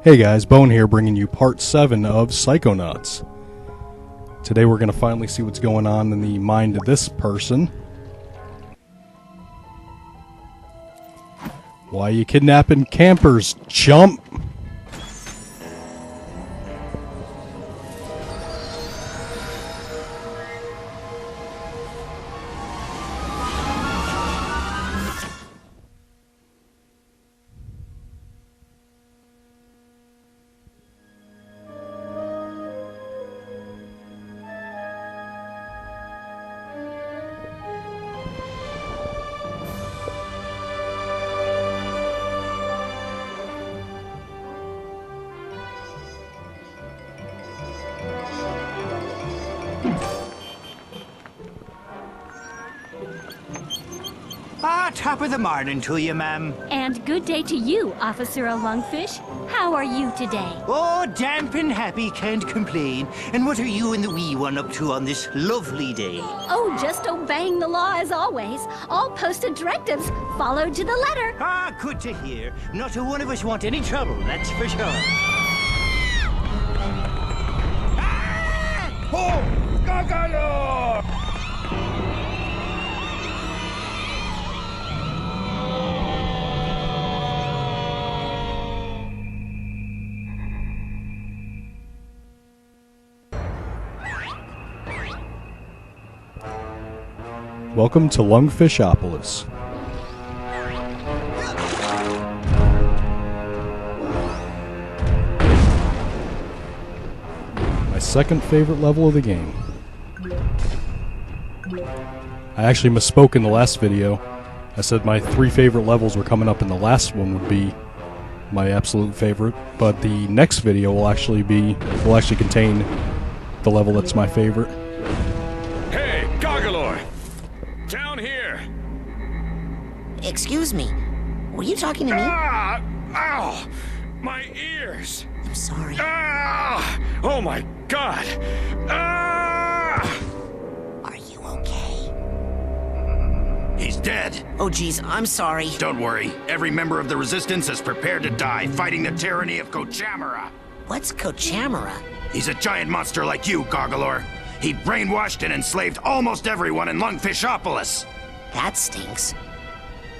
Hey guys, Bone here bringing you part 7 of Psychonauts. Today we're going to finally see what's going on in the mind of this person. Why you kidnapping campers, chump? Top of the morning to you, ma'am. And good day to you, Officer Lungfish. How are you today? Oh, damp and happy, can't complain. And what are you and the wee one up to on this lovely day? Oh, just obeying the law as always. All posted directives followed to the letter. Ah, good to hear. Not a one of us want any trouble, that's for sure. Ah! Oh, Gagalo! Welcome to Lungfishopolis. My second favorite level of the game. I actually misspoke in the last video. I said my 3 favorite levels were coming up and the last one would be my absolute favorite, but the next video will actually contain the level that's my favorite. Hey, Goggalor! Down here! Excuse me, were you talking to me? Ah! Ow! My ears! I'm sorry. Ah! Oh my god! Ah! Are you okay? He's dead. Oh geez, I'm sorry. Don't worry. Every member of the Resistance is prepared to die, fighting the tyranny of Kochamara. What's Kochamara? He's a giant monster like you, Goggalor. He brainwashed and enslaved almost everyone in Lungfishopolis. That stinks.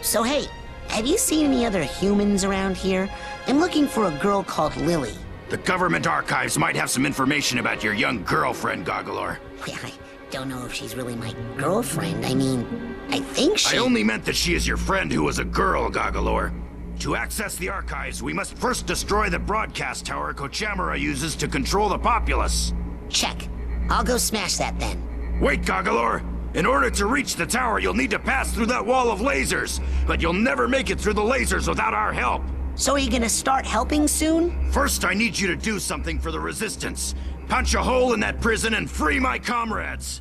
So hey, have you seen any other humans around here? I'm looking for a girl called Lily. The government archives might have some information about your young girlfriend, Goggalor. I don't know if she's really my girlfriend. I mean, I think she... I only meant that she is your friend who was a girl, Goggalor. To access the archives, we must first destroy the broadcast tower Kochamara uses to control the populace. Check. I'll go smash that then. Wait, Goggalor! In order to reach the tower, you'll need to pass through that wall of lasers. But you'll never make it through the lasers without our help. So are you gonna start helping soon? First, I need you to do something for the Resistance. Punch a hole in that prison and free my comrades.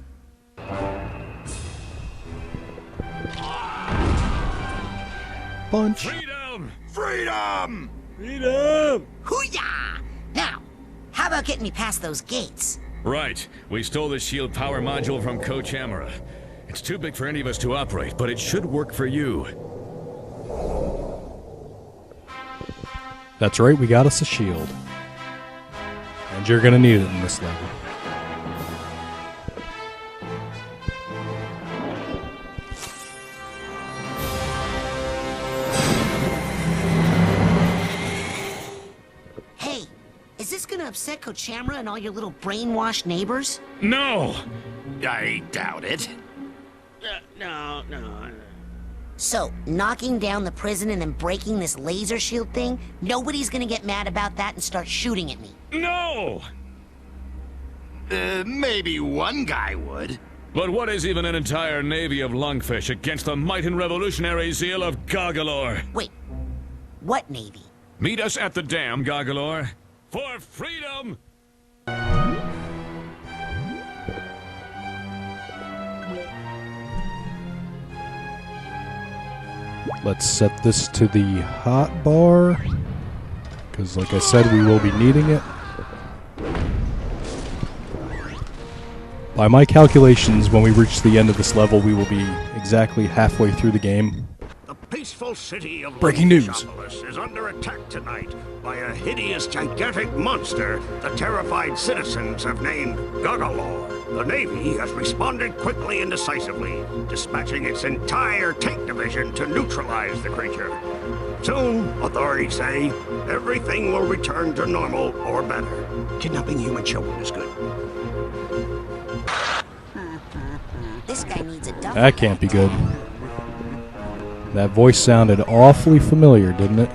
Punch. Freedom! Freedom! Freedom! Hoo-yah! Now, how about getting me past those gates? Right. We stole the shield power module from Kochamara. It's too big for any of us to operate, but it should work for you. That's right, we got us a shield. And you're gonna need it in this level. Hey, is this gonna upset Kochamara and all your little brainwashed neighbors? No! I doubt it. No. So, knocking down the prison and then breaking this laser shield thing, nobody's gonna get mad about that and start shooting at me. No! Maybe one guy would. But what is even an entire navy of lungfish against the might and revolutionary zeal of Goggalor? Wait, what navy? Meet us at the dam, Goggalor. For freedom! Let's set this to the hot bar, because like I said, we will be needing it. By my calculations, when we reach the end of this level, we will be exactly halfway through the game. peaceful city of Breaking news. Lungfishopolis is under attack tonight by a hideous, gigantic monster the terrified citizens have named Gagalor. The Navy has responded quickly and decisively, dispatching its entire tank division to neutralize the creature. Soon, authorities say, everything will return to normal or better. Kidnapping human children is good. This guy needs a duffel That can't be good. That voice sounded awfully familiar, didn't it?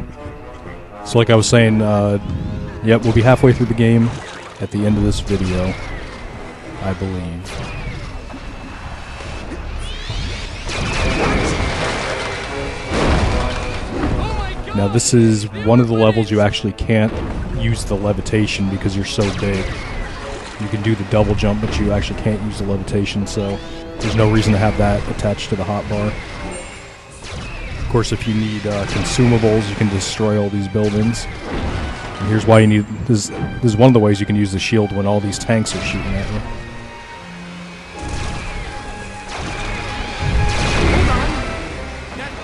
So like I was saying, yep, we'll be halfway through the game at the end of this video, I believe. Now this is one of the levels you actually can't use the levitation because you're so big. You can do the double jump, but you actually can't use the levitation, so there's no reason to have that attached to the hotbar. Of course, if you need consumables, you can destroy all these buildings. And here's why you need... This is one of the ways you can use the shield when all these tanks are shooting at you.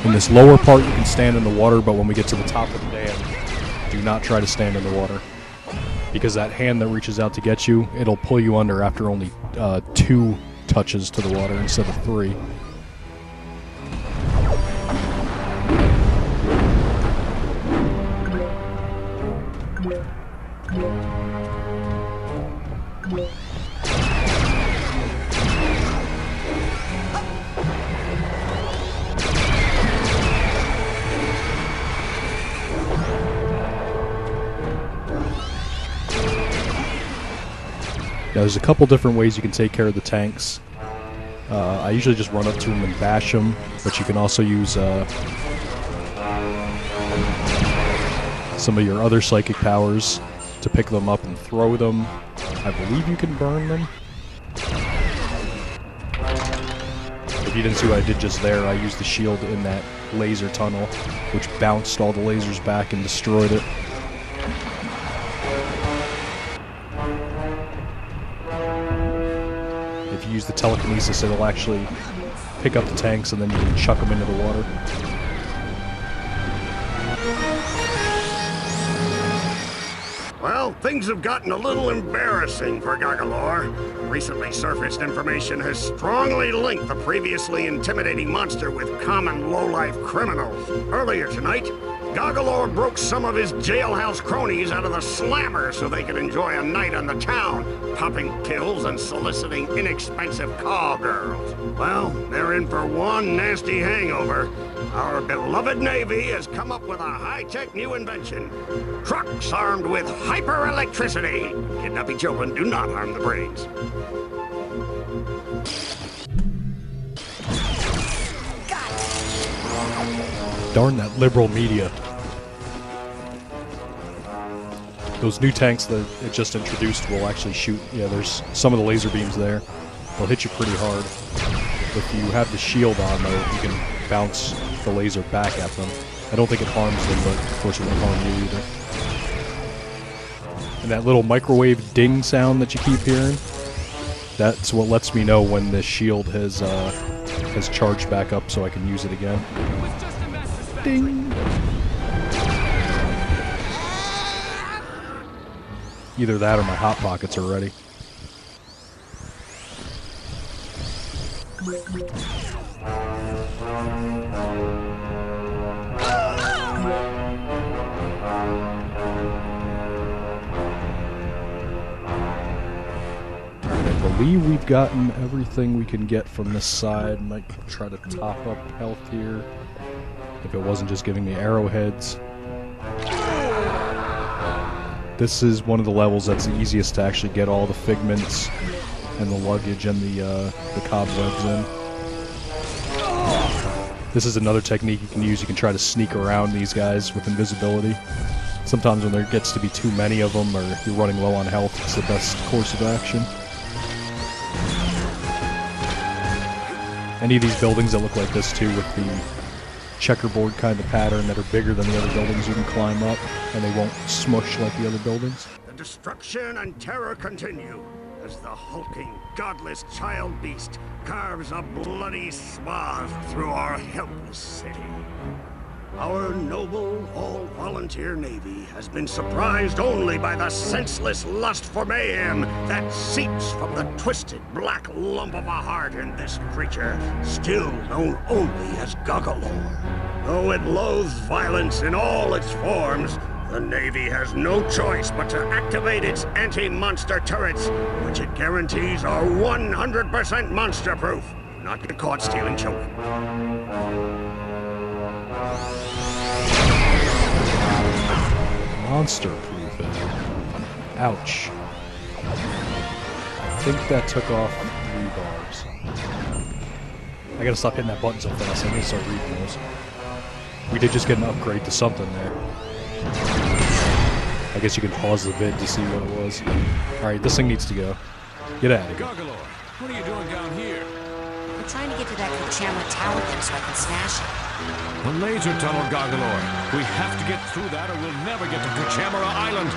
In this lower part, you can stand in the water, but when we get to the top of the dam, do not try to stand in the water. Because that hand that reaches out to get you, it'll pull you under after only 2 touches to the water instead of 3. Now, there's a couple different ways you can take care of the tanks. I usually just run up to them and bash them, but you can also use some of your other psychic powers to pick them up and throw them. I believe you can burn them. If you didn't see what I did just there, I used the shield in that laser tunnel, which bounced all the lasers back and destroyed it. If you use the telekinesis, it'll actually pick up the tanks and then you can chuck them into the water. Well, things have gotten a little embarrassing for Gagalor. Recently surfaced information has strongly linked the previously intimidating monster with common low-life criminals. Earlier tonight, Gagalor broke some of his jailhouse cronies out of the slammer so they could enjoy a night on the town, popping pills and soliciting inexpensive call girls. Well, they're in for one nasty hangover. Our beloved Navy has come up with a high-tech new invention. Trucks armed with hyper-electricity. Kidnapping children do not harm the brains. Darn that liberal media. Those new tanks that it just introduced will actually shoot. Yeah, there's some of the laser beams there. They'll hit you pretty hard. If you have the shield on, though, you can bounce the laser back at them. I don't think it harms them, but of course it won't harm you either. And that little microwave ding sound that you keep hearing, that's what lets me know when the shield has charged back up so I can use it again. Ding! Either that or my hot pockets are ready. I believe we've gotten everything we can get from this side. Might try to top up health here, if it wasn't just giving me arrowheads. This is one of the levels that's the easiest to actually get all the figments and the luggage and the cobwebs in. This is another technique you can use. You can try to sneak around these guys with invisibility. Sometimes when there gets to be too many of them or you're running low on health, it's the best course of action. Any of these buildings that look like this too, with the checkerboard kind of pattern that are bigger than the other buildings, you can climb up and they won't smush like the other buildings. The destruction and terror continue as the hulking, godless child beast carves a bloody swath through our helpless city. Our noble, all-volunteer Navy has been surprised only by the senseless lust for mayhem that seeps from the twisted black lump of a heart in this creature, still known only as Goggalore. Though it loathes violence in all its forms, the Navy has no choice but to activate its anti-monster turrets, which it guarantees are 100% monster-proof, not get caught stealing children. Monster-proof it. Ouch. I think that took off 3 bars. I gotta stop hitting that button so fast. I need to start reading those. We did just get an upgrade to something there. I guess you can pause the vid to see what it was. Alright, this thing needs to go. Get out of here. Goggalore, what are you doing down here? I'm trying to get to that Cochamma tower thing so I can smash it. The laser tunnel, Goggalore. We have to get through that or we'll never get to Cochamma Island.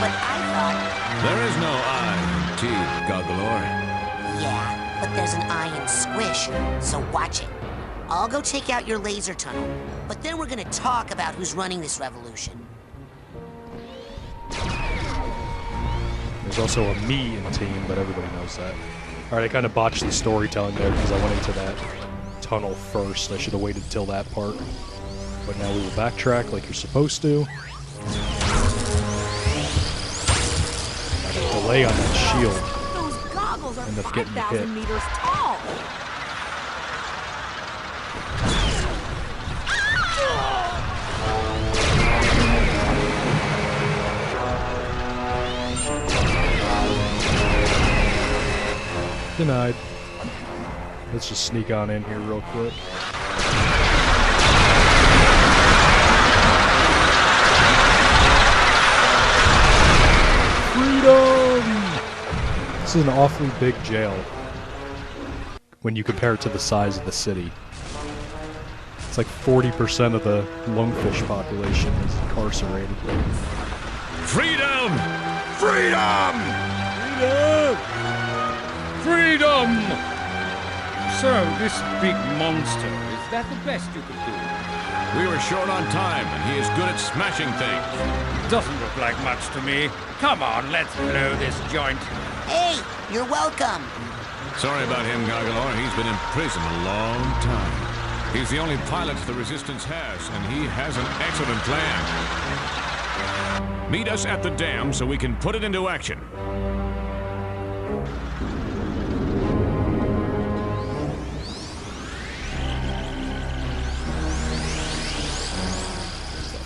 But I thought... There is no I in T, Goggalore. Yeah, but there's an I in Squish, so watch it. I'll go take out your laser tunnel, but then we're gonna talk about who's running this revolution. There's also a me in team, but everybody knows that. Alright, I kind of botched the storytelling there because I went into that tunnel first. I should have waited till that part. But now we will backtrack like you're supposed to. Delay on that shield. Those goggles are End up getting hit. 5,000 meters tall. Denied. Let's just sneak on in here real quick. Freedom! This is an awfully big jail when you compare it to the size of the city. It's like 40% of the lungfish population is incarcerated. Freedom! Freedom! Freedom! Freedom! So, this big monster, is that the best you could do? We were short on time, and he is good at smashing things. Doesn't look like much to me. Come on, let's blow this joint. Hey, you're welcome. Sorry about him, Goggalore. He's been in prison a long time. He's the only pilot the Resistance has, and he has an excellent plan. Meet us at the dam so we can put it into action.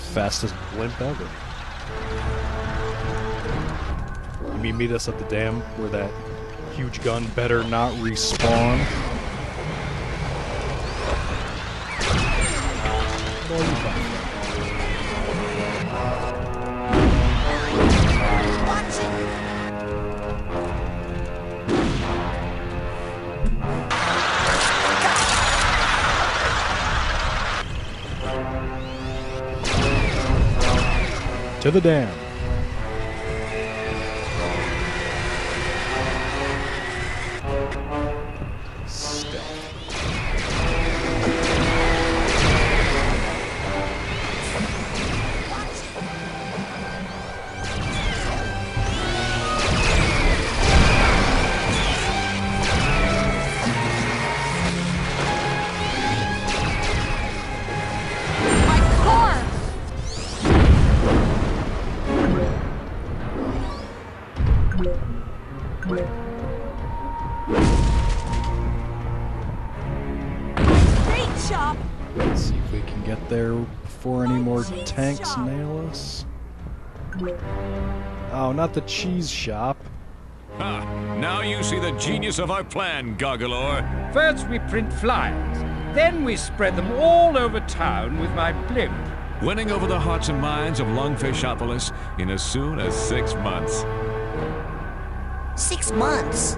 Fastest blimp ever. You mean meet us at the dam where that huge gun better not respawn? Where are you coming from? To the dam. Let's see if we can get there before any more tanks nail us. Oh, not the cheese shop. Ah, now you see the genius of our plan, Goggalore. First we print flyers, then we spread them all over town with my blimp. Winning over the hearts and minds of Lungfishopolis in as soon as 6 months. 6 months?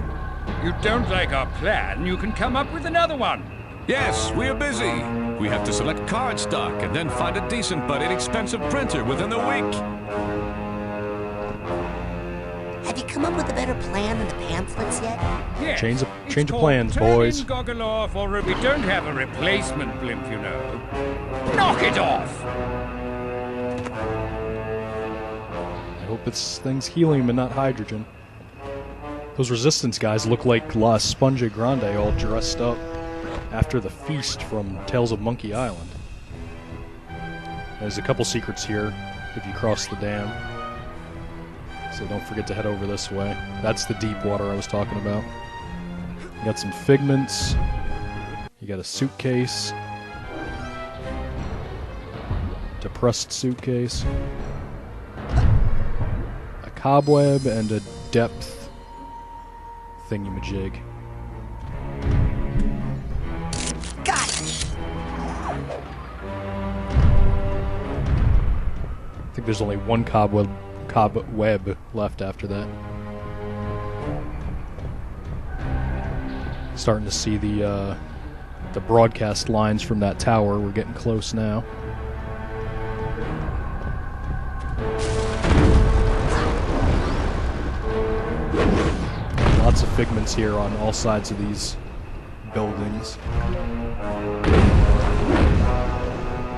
You don't like our plan, you can come up with another one. Yes, we are busy. We have to select card stock and then find a decent but inexpensive printer within the week. have you come up with a better plan than the pamphlets yet? Yes, Change of it's plans, called boys. Turn in Goggle off, or we don't have a replacement blimp, you know. Knock it off! I hope this thing's helium and not hydrogen. Those resistance guys look like La Sponge Grande all dressed up after the feast from Tales of Monkey Island. There's a couple secrets here if you cross the dam. So don't forget to head over this way. That's the deep water I was talking about. You got some figments. You got a suitcase. Depressed suitcase. A cobweb and a depth thingamajig. Got it! I think there's only one cobweb left after that. Starting to see the broadcast lines from that tower. We're getting close now. Lots of figments here on all sides of these buildings.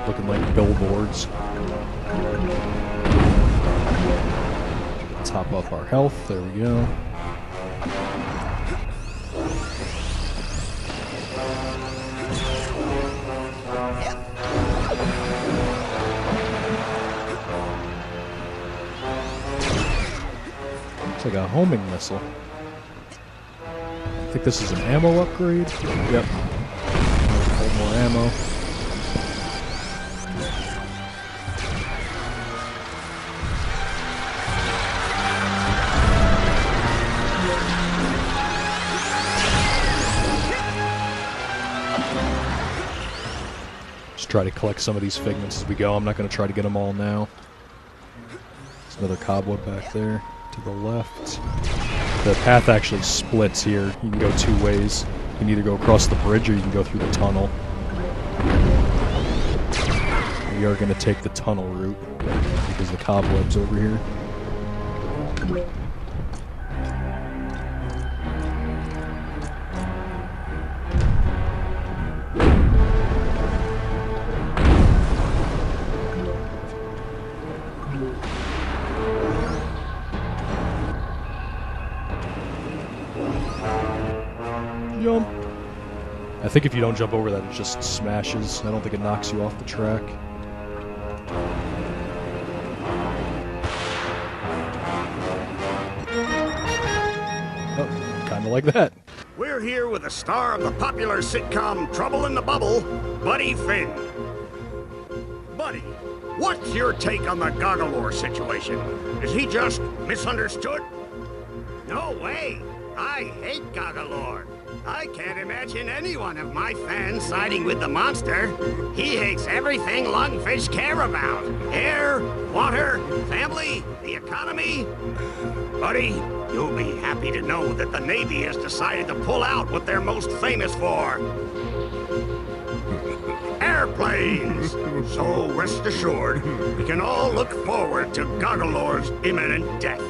Looking like billboards. Top up our health. There we go. Looks like a homing missile. I think this is an ammo upgrade. Yep. Hold more ammo. Just try to collect some of these figments as we go. I'm not going to try to get them all now. There's another cobweb back there to the left. The path actually splits here. You can go two ways. You can either go across the bridge or you can go through the tunnel. We are going to take the tunnel route because the cobweb's over here. Jump. I think if you don't jump over that, it just smashes. I don't think it knocks you off the track. Oh, kind of like that. We're here with the star of the popular sitcom Trouble in the Bubble, Buddy Finn. Buddy, what's your take on the Goggalore situation? Is he just misunderstood? No way! I hate Goggalore. I can't imagine any one of my fans siding with the monster. He hates everything lungfish care about. Air, water, family, the economy. Buddy, you'll be happy to know that the Navy has decided to pull out what they're most famous for. Airplanes! So rest assured, we can all look forward to Goggalore's imminent death.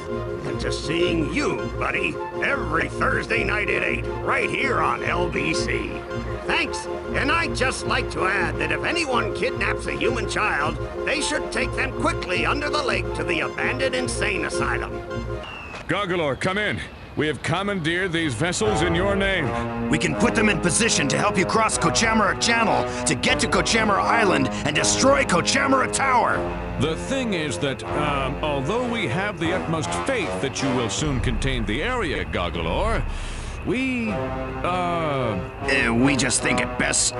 And to seeing you, buddy, every Thursday night at 8, right here on LBC. Thanks, and I'd just like to add that if anyone kidnaps a human child, they should take them quickly under the lake to the abandoned insane asylum. Goggalore, come in. We have commandeered these vessels in your name. We can put them in position to help you cross Kochamara Channel to get to Kochamara Island and destroy Kochamara Tower. The thing is that, although we have the utmost faith that you will soon contain the area, Goggalore, we just think it best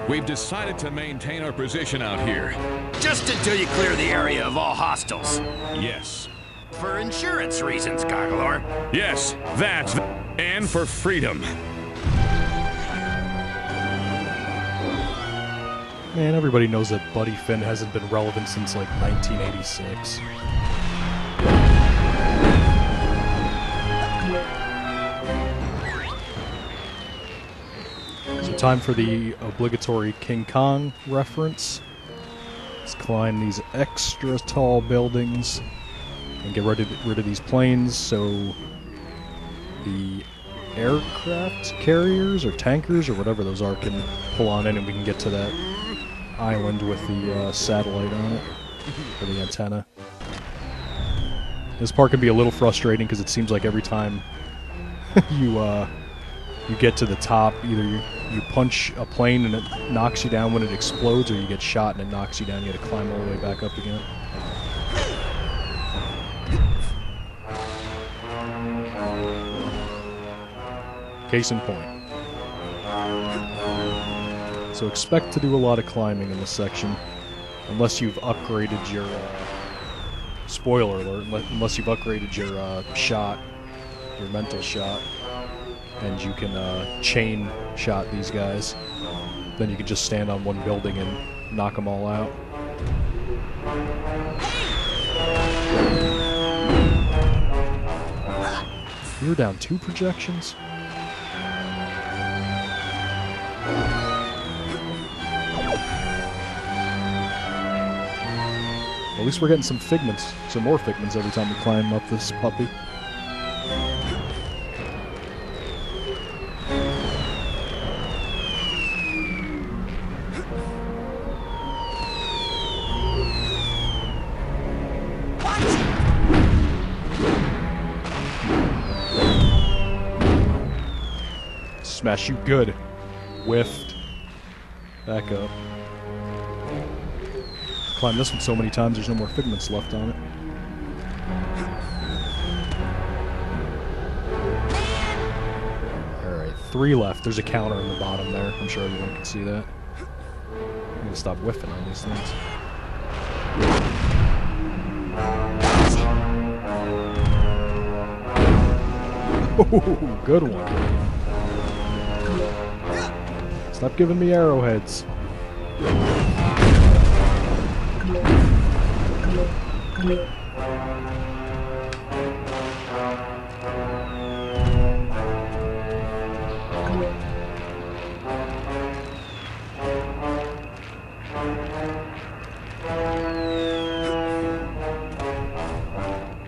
we've decided to maintain our position out here. just until you clear the area of all hostiles. Yes. For insurance reasons, Goggalore. Yes, that, and for freedom. Man, everybody knows that Buddy Finn hasn't been relevant since like 1986. So time for the obligatory King Kong reference. Let's climb these extra tall buildings. and get rid of these planes so the aircraft carriers or tankers or whatever those are can pull on in, and we can get to that island with the satellite on it, or the antenna. This part can be a little frustrating because it seems like every time you get to the top, either you punch a plane and it knocks you down when it explodes, or you get shot and it knocks you down. You got to climb all the way back up again. Case in point. So expect to do a lot of climbing in this section, unless you've upgraded your spoiler alert, unless you've upgraded your shot, your mental shot, and you can chain shot these guys. Then you can just stand on one building and knock them all out. You're down 2 projections? At least we're getting some figments, some more figments every time we climb up this puppy. Smash you good. Whiffed. Back up. Climb this one so many times there's no more figments left on it. Alright, 3 left. There's a counter in the bottom there. I'm sure everyone can see that. I'm gonna stop whiffing on these things. Oh, good one. Stop giving me arrowheads.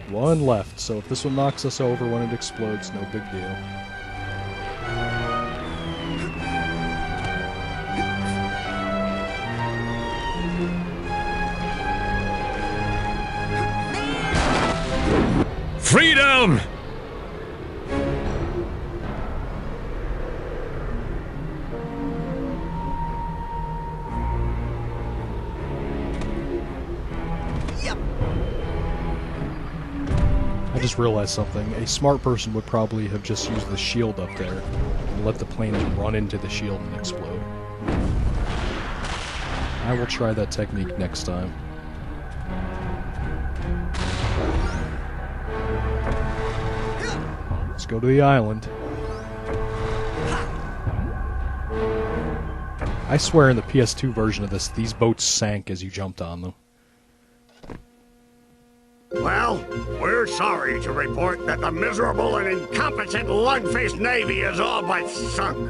One left, so if this one knocks us over when it explodes, no big deal. Freedom! I just realized something. A smart person would probably have just used the shield up there and let the planes run into the shield and explode. I will try that technique next time. Let's go to the island. I swear in the PS2 version of this, these boats sank as you jumped on them. Well, we're sorry to report that the miserable and incompetent Lungfish Navy is all but sunk.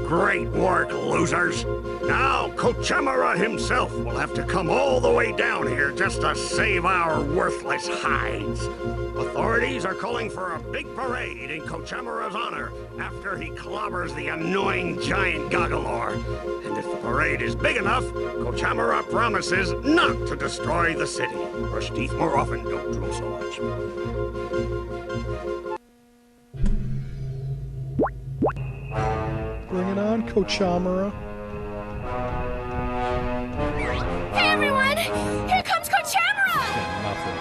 Great work, losers. Now, Kochemara himself will have to come all the way down here just to save our worthless hides. Authorities are calling for a big parade in Kochemara's honor after he clobbers the annoying giant Goggalor. And if the parade is big enough, Kochemara promises not to destroy the city. Brush teeth more often, don't drool so much. Bring it on, Kochemara. Hey everyone! Here comes Kochemara! Yeah, nothing.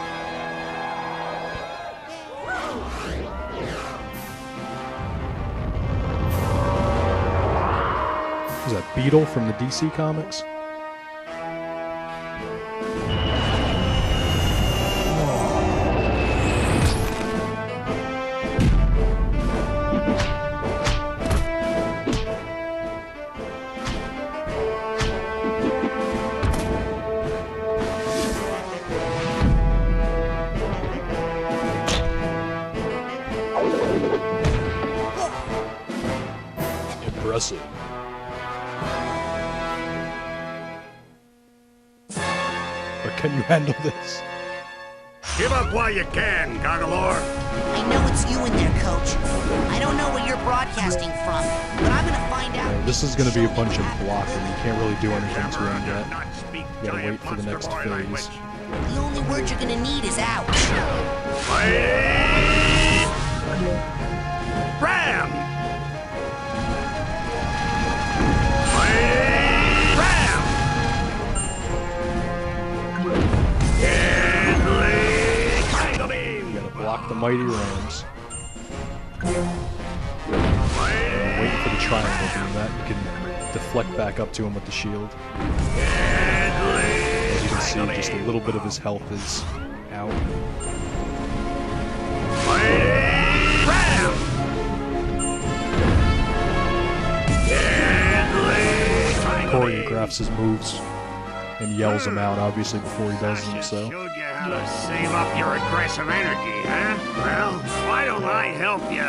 Is that Beetle from the DC comics? Impressive. But can you handle this? Give up while you can, Goggalor. I know it's you in there, Coach. I don't know where you're broadcasting from, but I'm gonna find out. This is going to be a bunch of blocking. You can't really do anything to him yet. You gotta wait for the next phase. The only word you're gonna need is ouch. Ram! You gotta block the mighty rams. Waiting for the triangle beam. That you can deflect back up to him with the shield. As you can see, just a little bit of his health is out. Choreographs his moves and yells them out, obviously, before he does them, so. Showed you how to save up your aggressive energy, huh? Well, why don't I help you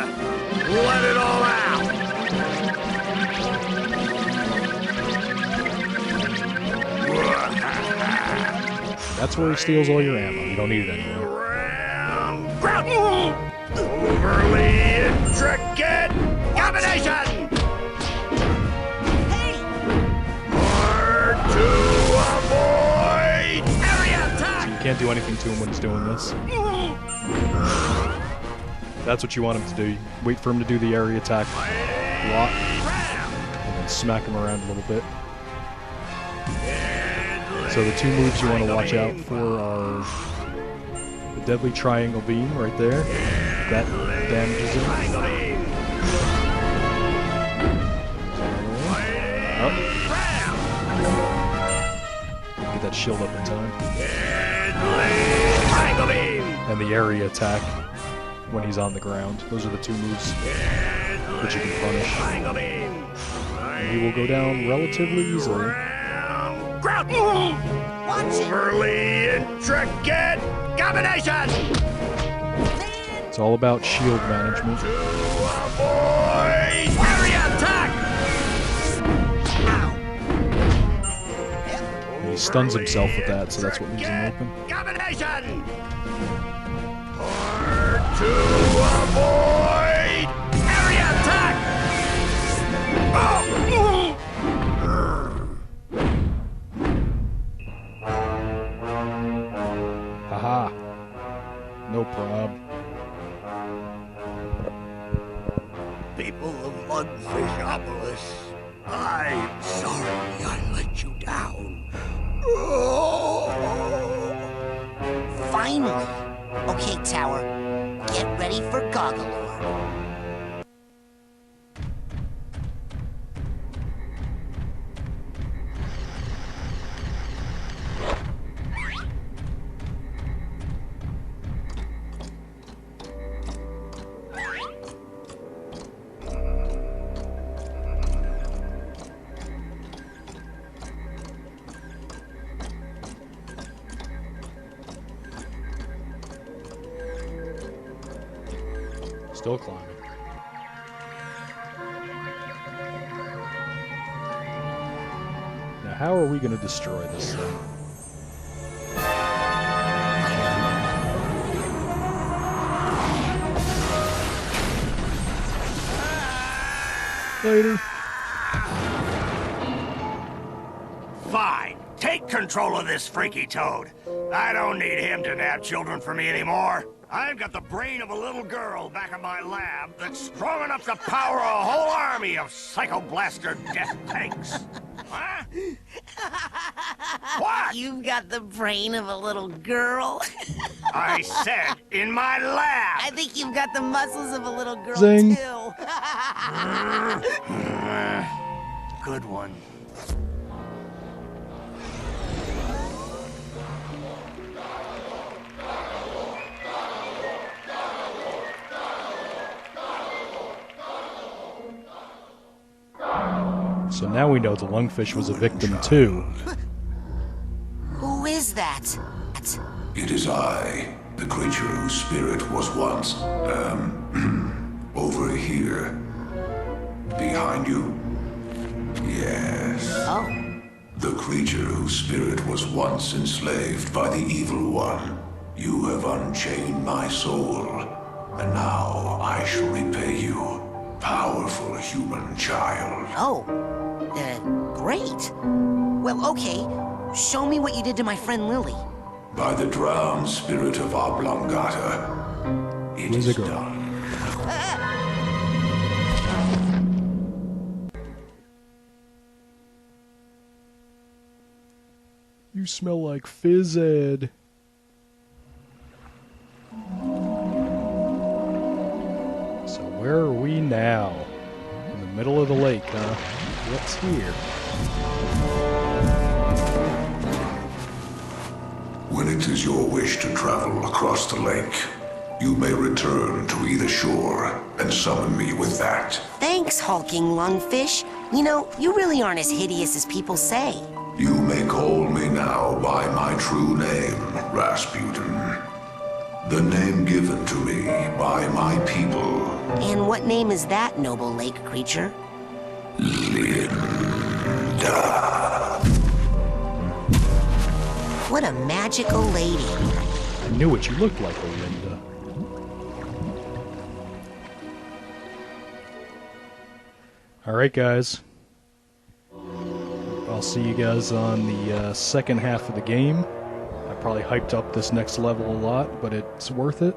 let it all out? That's where he steals all your ammo. You don't need it anymore. Overly intricate combination! Hey! Hard to avoid! Area attack! You can't do anything to him when he's doing this. That's what you want him to do. Wait for him to do the area attack block, and then smack him around a little bit. So the two moves you want to watch out for are the deadly triangle beam right there. That damages him. Up. Get that shield up in time. And the area attack when he's on the ground. Those are the two moves that you can punish. And he will go down relatively easily. Overly intricate combination! It's all about shield management. Avoid area attack! And he stuns himself with that, so that's what leaves him open. Combination! Hard to avoid area attack! Haha. No prob. People of Lungfishopolis, I'm sorry I let you down. Finally! Okay, Tower. Get ready for Goggalor. Still climbing. Now, how are we going to destroy this thing? Later. Fine. Take control of this freaky toad. I don't need him to nab children for me anymore. I've got the brain of a little girl back in my lab that's strong enough to power a whole army of psycho-blaster death tanks. Huh? What? You've got the brain of a little girl. I said in my lab. I think you've got the muscles of a little girl, Zing. too. Good one. So now we know the lungfish was a victim too. Who is that? It is I, the creature whose spirit was once, over here. Behind you? Yes. Oh. The creature whose spirit was once enslaved by the evil one. You have unchained my soul, and now I shall repay you, powerful human child. Oh, great. Well, okay. Show me what you did to my friend Lily. By the drowned spirit of Oblongata, it is done. You smell like Fizz Ed. So where are we now? In the middle of the lake, huh? What's here? When it is your wish to travel across the lake, you may return to either shore and summon me with that. Thanks, hulking lungfish. You know, you really aren't as hideous as people say. You may call me now by my true name, Rasputin. The name given to me by my people. And what name is that, noble lake creature? Linda. What a magical lady. I knew what you looked like, Linda. Alright, guys. I'll see you guys on the second half of the game. I probably hyped up this next level a lot, but it's worth it.